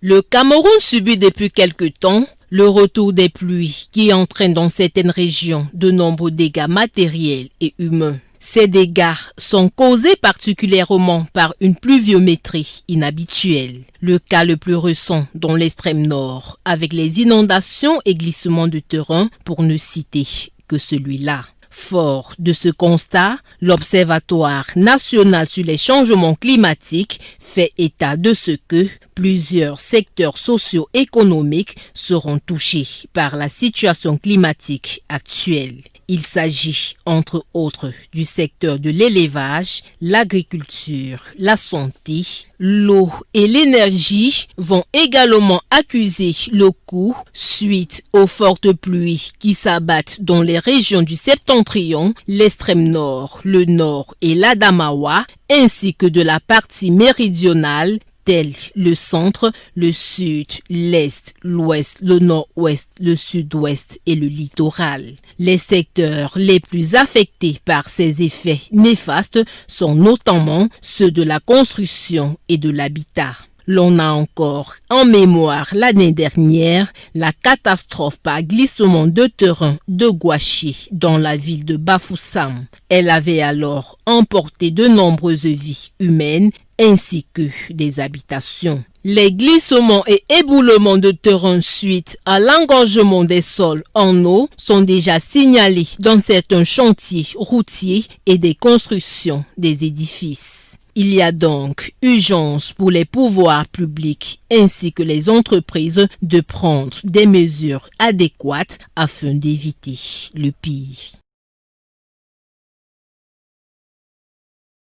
Le Cameroun subit depuis quelque temps le retour des pluies qui entraîne dans certaines régions de nombreux dégâts matériels et humains. Ces dégâts sont causés particulièrement par une pluviométrie inhabituelle. Le cas le plus récent dans l'extrême nord, avec les inondations et glissements de terrain, pour ne citer que celui-là. Fort de ce constat, l'Observatoire national sur les changements climatiques fait état de ce que plusieurs secteurs socio-économiques seront touchés par la situation climatique actuelle. Il s'agit, entre autres, du secteur de l'élevage, l'agriculture, la santé, l'eau et l'énergie vont également accuser le coup suite aux fortes pluies qui s'abattent dans les régions du septentrion, l'extrême nord, le nord et l'Adamawa, ainsi que de la partie méridionale, tels le centre, le sud, l'est, l'ouest, le nord-ouest, le sud-ouest et le littoral. Les secteurs les plus affectés par ces effets néfastes sont notamment ceux de la construction et de l'habitat. L'on a encore en mémoire l'année dernière la catastrophe par glissement de terrain de Gouaché dans la ville de Bafoussam. Elle avait alors emporté de nombreuses vies humaines ainsi que des habitations. Les glissements et éboulements de terrain suite à l'engorgement des sols en eau sont déjà signalés dans certains chantiers routiers et des constructions des édifices. Il y a donc urgence pour les pouvoirs publics ainsi que les entreprises de prendre des mesures adéquates afin d'éviter le pire.